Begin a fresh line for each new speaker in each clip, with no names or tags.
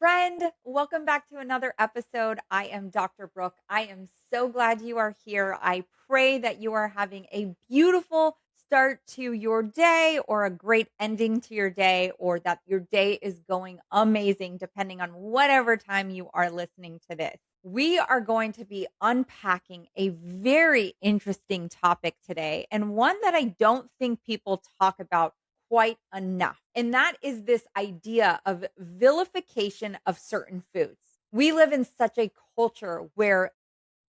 friend. Welcome back to another episode. I am Dr. Brook. I am so glad you are here. I pray that you are having a beautiful start to your day or a great ending to your day, or that your day is going amazing, depending on whatever time you are listening to this. We are going to be unpacking a very interesting topic today, and one that I don't think people talk about quite enough. And that is this idea of vilification of certain foods. We live in such a culture where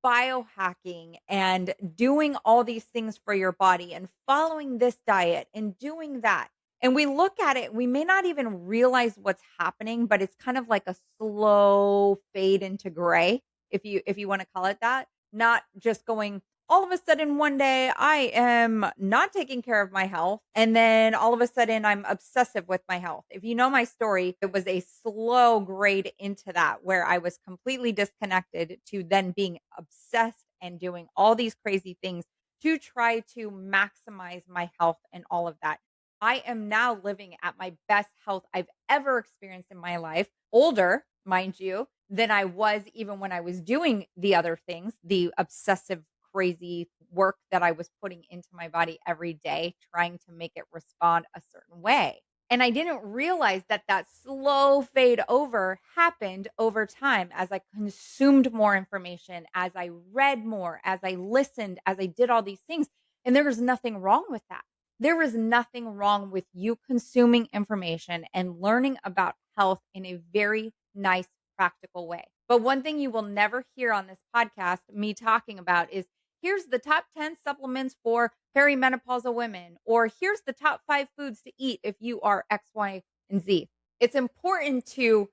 biohacking and doing all these things for your body and following this diet and doing that. And we look at it, we may not even realize what's happening, but it's kind of like a slow fade into gray, if you want to call it that. Not just going all of a sudden one day I am not taking care of my health, and then all of a sudden I'm obsessive with my health. If you know my story, it was a slow grade into that where I was completely disconnected to then being obsessed and doing all these crazy things to try to maximize my health and all of that. I am now living at my best health I've ever experienced in my life, older, mind you, than I was even when I was doing the other things, the obsessive, crazy work that I was putting into my body every day, trying to make it respond a certain way. And I didn't realize that that slow fade over happened over time as I consumed more information, as I read more, as I listened, as I did all these things. And there was nothing wrong with that. There is nothing wrong with you consuming information and learning about health in a very nice, practical way. But one thing you will never hear on this podcast, me talking about, is here's the top 10 supplements for perimenopausal women, or here's the top 5 foods to eat if you are X, Y, and Z. It's important to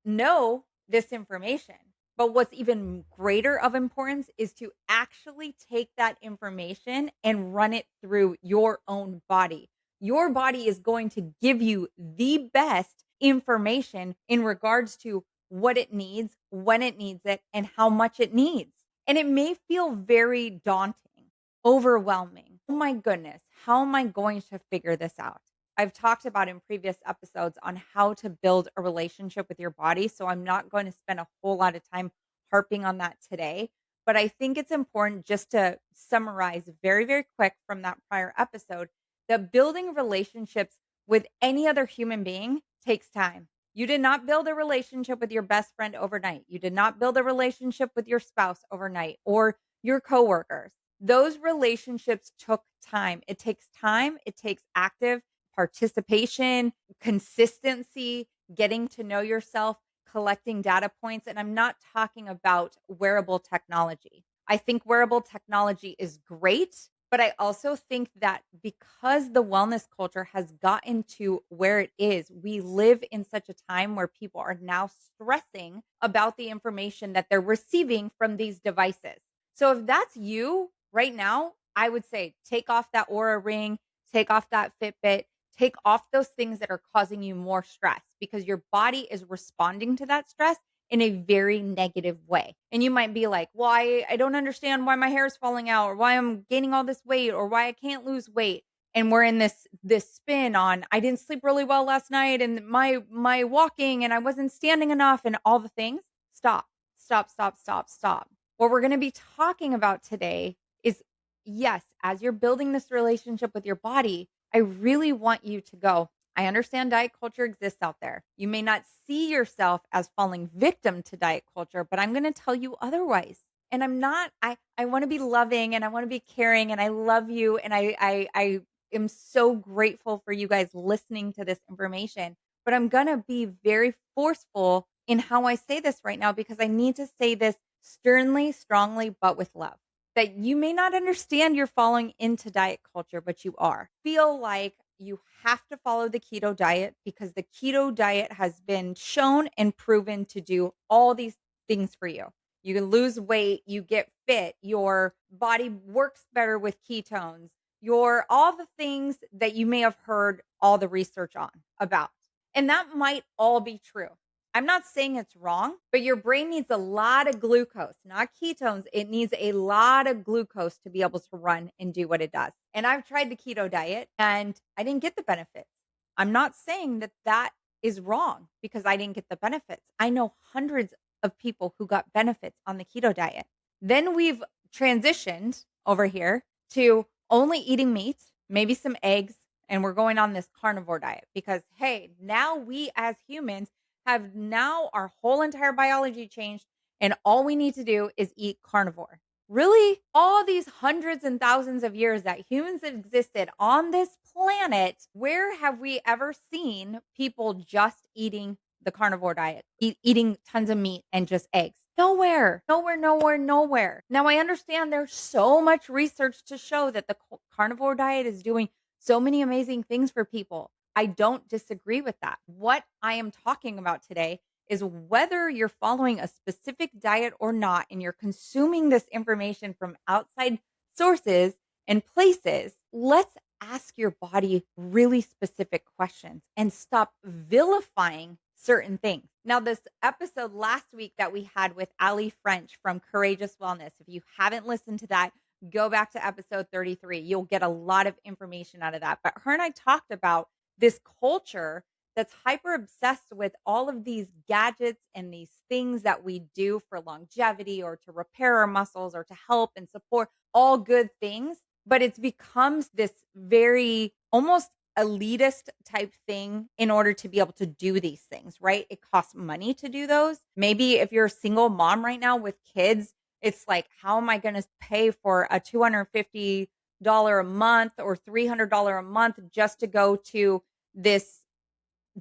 know this information. But what's even greater of importance is to actually take that information and run it through your own body. Your body is going to give you the best information in regards to what it needs, when it needs it, and how much it needs. And it may feel very daunting, overwhelming. Oh my goodness, how am I going to figure this out? I've talked about in previous episodes on how to build a relationship with your body. So I'm not going to spend a whole lot of time harping on that today. But I think it's important just to summarize very, very quick from that prior episode that building relationships with any other human being takes time. You did not build a relationship with your best friend overnight. You did not build a relationship with your spouse overnight or your coworkers. Those relationships took time. It takes time. It takes active participation, consistency, getting to know yourself, collecting data points. And I'm not talking about wearable technology. I think wearable technology is great, but I also think that because the wellness culture has gotten to where it is, we live in such a time where people are now stressing about the information that they're receiving from these devices. So if that's you right now, I would say take off that Aura ring, take off that Fitbit, take off those things that are causing you more stress, because your body is responding to that stress in a very negative way. And you might be like, well, I don't understand why my hair is falling out, or why I'm gaining all this weight, or why I can't lose weight. And we're in this spin on I didn't sleep really well last night, and my walking, and I wasn't standing enough, and all the things. Stop, stop, stop, stop, stop. What we're going to be talking about today is, yes, as you're building this relationship with your body, I really want you to go, I understand diet culture exists out there. You may not see yourself as falling victim to diet culture, but I'm going to tell you otherwise. And I'm not, I want to be loving, and I want to be caring, and I love you. And I am so grateful for you guys listening to this information, but I'm going to be very forceful in how I say this right now, because I need to say this sternly, strongly, but with love. That you may not understand you're falling into diet culture, but you are. Feel like you have to follow the keto diet because the keto diet has been shown and proven to do all these things for you. You can lose weight, you get fit, your body works better with ketones, your all the things that you may have heard all the research on about. And that might all be true. I'm not saying it's wrong, but your brain needs a lot of glucose, not ketones. It needs a lot of glucose to be able to run and do what it does. And I've tried the keto diet and I didn't get the benefits. I'm not saying that that is wrong because I didn't get the benefits. I know hundreds of people who got benefits on the keto diet. Then we've transitioned over here to only eating meat, maybe some eggs, and we're going on this carnivore diet because, hey, now we as humans have now our whole entire biology changed, and all we need to do is eat carnivore. Really, all these hundreds and thousands of years that humans have existed on this planet, where have we ever seen people just eating the carnivore diet, eating tons of meat and just eggs? Nowhere, nowhere, nowhere, nowhere. Now, I understand there's so much research to show that the carnivore diet is doing so many amazing things for people. I don't disagree with that. What I am talking about today is whether you're following a specific diet or not, and you're consuming this information from outside sources and places, let's ask your body really specific questions and stop vilifying certain things. Now, this episode last week that we had with Ali French from Courageous Wellness, if you haven't listened to that, go back to episode 33. You'll get a lot of information out of that. But her and I talked about this culture that's hyper obsessed with all of these gadgets and these things that we do for longevity or to repair our muscles or to help and support, all good things. But it's becomes this very almost elitist type thing in order to be able to do these things, right? It costs money to do those. Maybe if you're a single mom right now with kids, it's like, how am I going to pay for a $250 a month or $300 a month just to go to this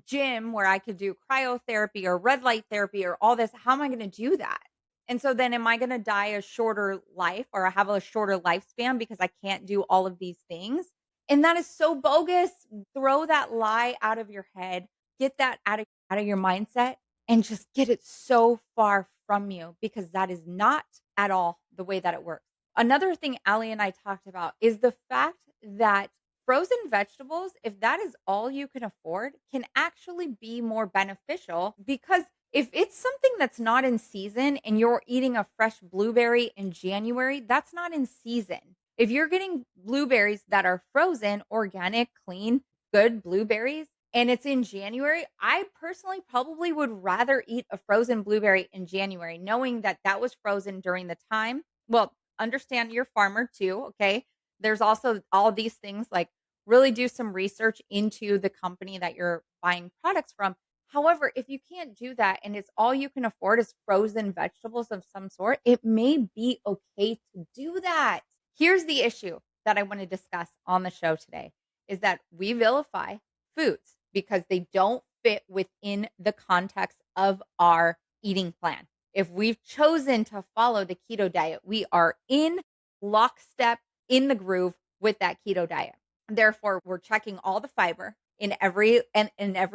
gym where I could do cryotherapy or red light therapy or all this? How am I going to do that? And so then am I going to die a shorter life or have a shorter lifespan because I can't do all of these things? And that is so bogus. Throw that lie out of your head. Get that out of your mindset and just get it so far from you, because that is not at all the way that it works. Another thing Ali and I talked about is the fact that frozen vegetables, if that is all you can afford, can actually be more beneficial, because if it's something that's not in season and you're eating a fresh blueberry in January, that's not in season. If you're getting blueberries that are frozen, organic, clean, good blueberries, and it's in January, I personally probably would rather eat a frozen blueberry in January, knowing that that was frozen during the time. Well, understand you're a farmer too, okay? There's also all these things, like really do some research into the company that you're buying products from. However, if you can't do that and it's all you can afford is frozen vegetables of some sort, it may be okay to do that. Here's the issue that I want to discuss on the show today is that we vilify foods because they don't fit within the context of our eating plan. If we've chosen to follow the keto diet, we are in lockstep, in the groove with that keto diet. Therefore, we're checking all the fiber in every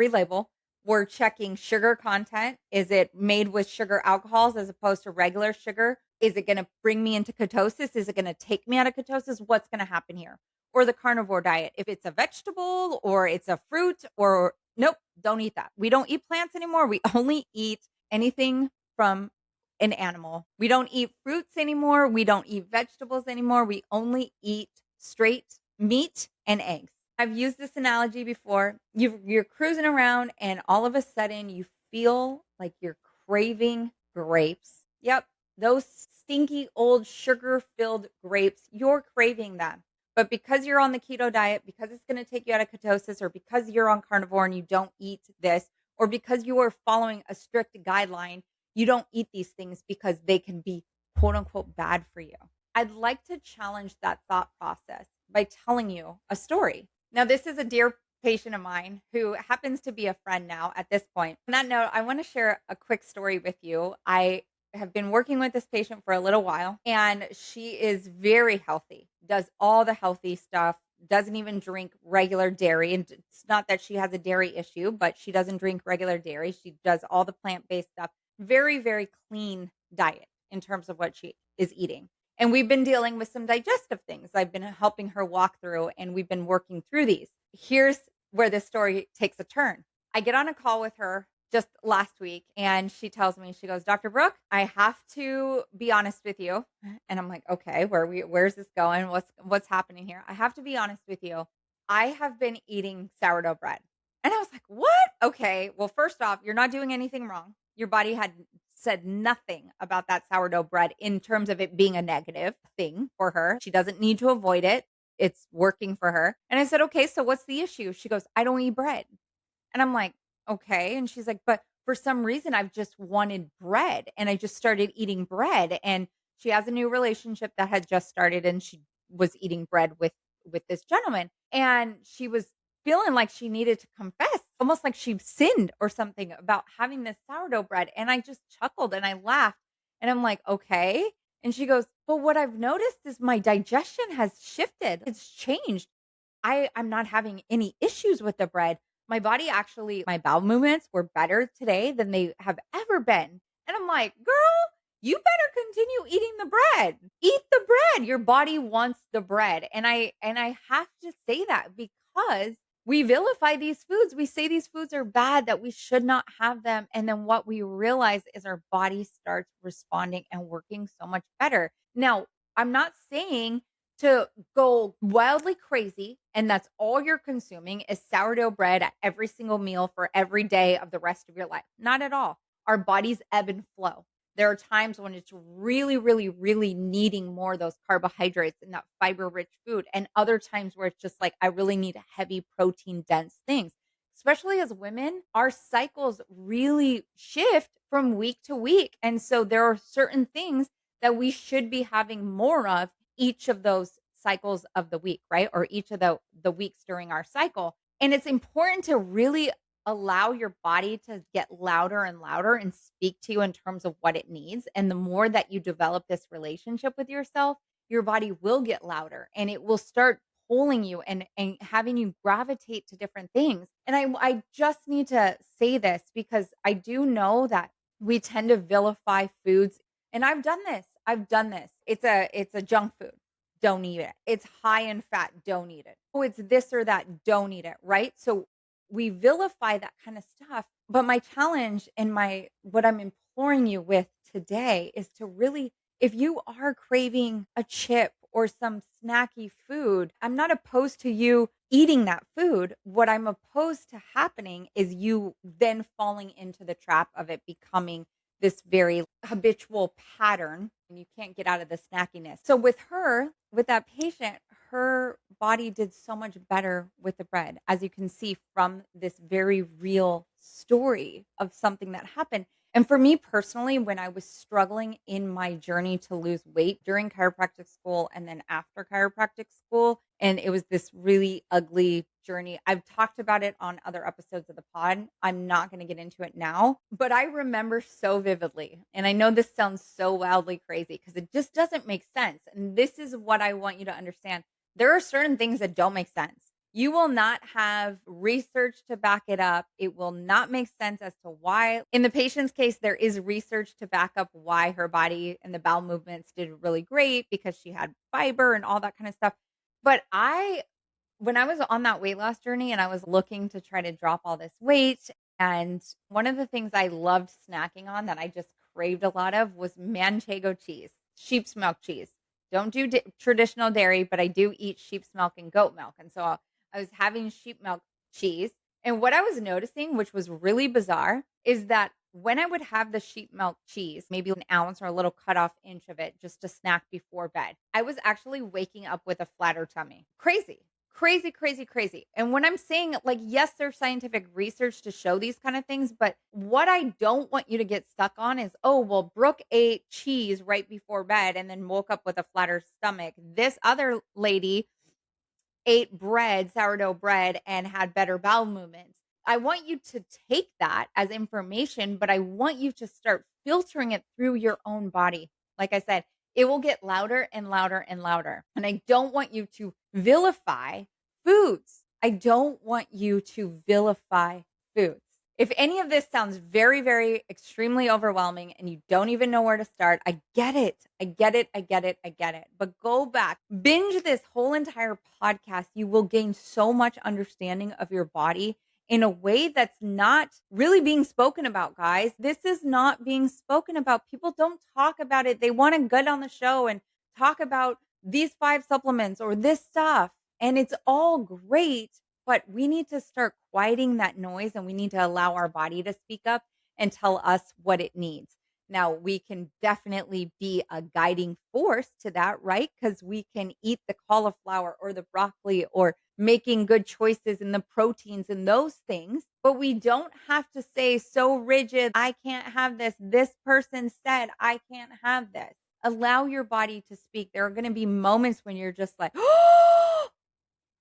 label. We're checking sugar content. Is it made with sugar alcohols as opposed to regular sugar? Is it going to bring me into ketosis? Is it going to take me out of ketosis? What's going to happen here? Or the carnivore diet, if it's a vegetable or it's a fruit, or nope, don't eat that. We don't eat plants anymore. We only eat anything from an animal. We don't eat fruits anymore. We don't eat vegetables anymore. We only eat straight meat and eggs. I've used this analogy before. You're cruising around and all of a sudden you feel like you're craving grapes. Yep, those stinky old sugar-filled grapes, you're craving them. But because you're on the keto diet, because it's going to take you out of ketosis, or because you're on carnivore and you don't eat this, or because you are following a strict guideline, you don't eat these things because they can be quote unquote bad for you. I'd like to challenge that thought process by telling you a story. Now, this is a dear patient of mine who happens to be a friend now at this point. On that note, I want to share a quick story with you. I have been working with this patient for a little while, and she is very healthy, does all the healthy stuff, doesn't even drink regular dairy. And it's not that she has a dairy issue, but she doesn't drink regular dairy. She does all the plant-based stuff. Very, very clean diet in terms of what she is eating. And we've been dealing with some digestive things I've been helping her walk through, and we've been working through these. Here's where this story takes a turn. I get on a call with her just last week, and she tells me, she goes, Dr. Brook, I have to be honest with you. And I'm like, okay, where's this going? What's happening here? I have to be honest with you. I have been eating sourdough bread. And I was like, "What? Okay. Well, first off, you're not doing anything wrong. Your body had said nothing about that sourdough bread in terms of it being a negative thing for her. She doesn't need to avoid it. It's working for her." And I said, "Okay, so what's the issue?" She goes, "I don't eat bread." And I'm like, "Okay." And she's like, "But for some reason, I've just wanted bread, and I just started eating bread." And she has a new relationship that had just started, and she was eating bread with this gentleman, and she was feeling like she needed to confess, almost like she sinned or something about having this sourdough bread. And I just chuckled and I laughed, and I'm like, "Okay." And she goes, "But what I've noticed is my digestion has shifted. It's changed. I'm not having any issues with the bread. My body actually my bowel movements were better today than they have ever been." And I'm like, "Girl, you better continue eating the bread. Eat the bread. Your body wants the bread." And I have to say that because we vilify these foods. We say these foods are bad, that we should not have them. And then what we realize is our body starts responding and working so much better. Now, I'm not saying to go wildly crazy and that's all you're consuming is sourdough bread at every single meal for every day of the rest of your life. Not at all. Our bodies ebb and flow. There are times when it's really, really, really needing more of those carbohydrates and that fiber rich food, and other times where it's just like, I really need a heavy protein dense things. Especially as women, our cycles really shift from week to week. And so there are certain things that we should be having more of each of those cycles of the week, right? Or each of the weeks during our cycle. And it's important to really allow your body to get louder and louder and speak to you in terms of what it needs. And the more that you develop this relationship with yourself, your body will get louder and it will start pulling you and having you gravitate to different things. And I just need to say this because I do know that we tend to vilify foods, and I've done this. I've done this. It's a junk food. Don't eat it. It's high in fat. Don't eat it. Oh, it's this or that. Don't eat it. Right? So we vilify that kind of stuff. But my challenge and my what I'm imploring you with today is to really, if you are craving a chip or some snacky food, I'm not opposed to you eating that food. What I'm opposed to happening is you then falling into the trap of it becoming this very habitual pattern and you can't get out of the snackiness. So with her, with that patient, her body did so much better with the bread, as you can see from this very real story of something that happened. And for me personally, when I was struggling in my journey to lose weight during chiropractic school and then after chiropractic school, and it was this really ugly journey. I've talked about it on other episodes of the pod. I'm not going to get into it now, but I remember so vividly. And I know this sounds so wildly crazy because it just doesn't make sense. And this is what I want you to understand. There are certain things that don't make sense. You will not have research to back it up. It will not make sense as to why. In the patient's case, there is research to back up why her body and the bowel movements did really great because she had fiber and all that kind of stuff. But when I was on that weight loss journey and I was looking to try to drop all this weight, and one of the things I loved snacking on that I just craved a lot of was manchego cheese, sheep's milk cheese. Don't do traditional dairy, but I do eat sheep's milk and goat milk. And so I was having sheep milk cheese. And what I was noticing, which was really bizarre, is that when I would have the sheep milk cheese, maybe an ounce or a little cut off inch of it just to snack before bed, I was actually waking up with a flatter tummy. Crazy. Crazy, crazy, crazy. And when I'm saying, like, yes, there's scientific research to show these kind of things, but what I don't want you to get stuck on is, oh, well, Brooke ate cheese right before bed and then woke up with a flatter stomach. This other lady ate bread, sourdough bread, and had better bowel movements. I want you to take that as information, but I want you to start filtering it through your own body. Like I said, it will get louder and louder and louder. And I don't want you to vilify foods. I don't want you to vilify foods. If any of this sounds very, very extremely overwhelming and you don't even know where to start, I get it. I get it. I get it. I get it. But go back, binge this whole entire podcast. You will gain so much understanding of your body in a way that's not really being spoken about, guys. This is not being spoken about. People don't talk about it. They want to get on the show and talk about these 5 supplements or this stuff. And it's all great, but we need to start quieting that noise and we need to allow our body to speak up and tell us what it needs. Now, we can definitely be a guiding force to that, right? Because we can eat the cauliflower or the broccoli or making good choices in the proteins and those things. But we don't have to say so rigid, I can't have this. This person said I can't have this. Allow your body to speak. There are going to be moments when you're just like,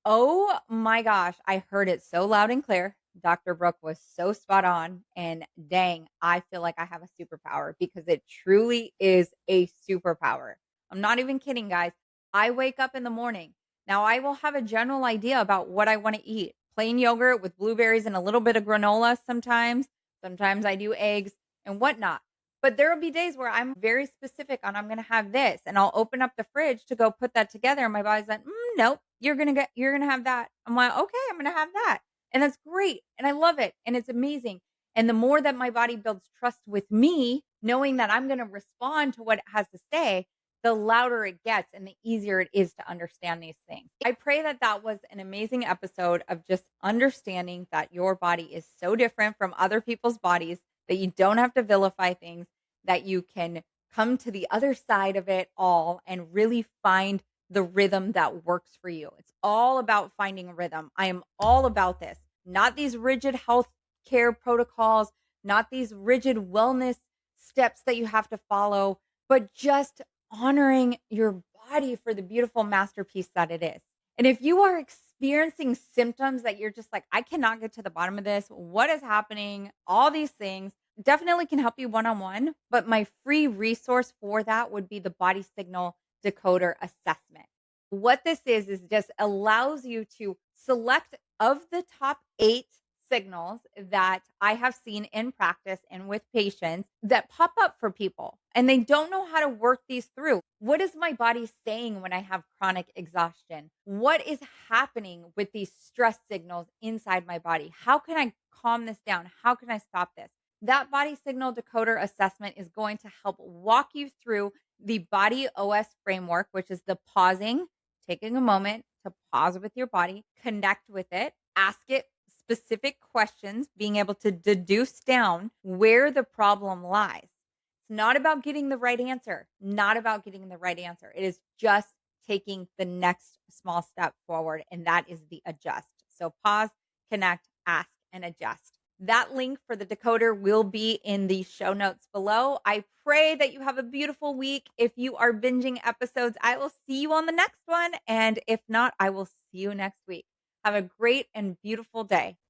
oh my gosh, I heard it so loud and clear. Dr. Brook was so spot on. And dang, I feel like I have a superpower because it truly is a superpower. I'm not even kidding, guys. I wake up in the morning. Now, I will have a general idea about what I want to eat. Plain yogurt with blueberries and a little bit of granola sometimes. Sometimes I do eggs and whatnot. But there will be days where I'm very specific on I'm going to have this, and I'll open up the fridge to go put that together. And my body's like, nope, you're gonna have that. I'm like, okay, I'm gonna have that. And that's great. And I love it. And it's amazing. And the more that my body builds trust with me, knowing that I'm gonna respond to what it has to say, the louder it gets and the easier it is to understand these things. I pray that that was an amazing episode of just understanding that your body is so different from other people's bodies, that you don't have to vilify things, that you can come to the other side of it all and really find the rhythm that works for you. It's all about finding a rhythm. I am all about this, not these rigid health care protocols, not these rigid wellness steps that you have to follow, but just honoring your body for the beautiful masterpiece that it is. And if you are experiencing symptoms that you're just like, I cannot get to the bottom of this, what is happening, all these things, definitely can help you one on one. But my free resource for that would be the body signal decoder assessment. What this is just allows you to select of the top 8 signals that I have seen in practice and with patients that pop up for people and they don't know how to work these through. What is my body saying when I have chronic exhaustion? What is happening with these stress signals inside my body? How can I calm this down? How can I stop this? That body signal decoder assessment is going to help walk you through the body OS framework, which is the pausing, taking a moment to pause with your body, connect with it, ask it specific questions, being able to deduce down where the problem lies. It's not about getting the right answer, not about getting the right answer. It is just taking the next small step forward, and that is the adjust. So pause, connect, ask, and adjust. That link for the decoder will be in the show notes below. I pray that you have a beautiful week. If you are binging episodes, I will see you on the next one. And if not, I will see you next week. Have a great and beautiful day.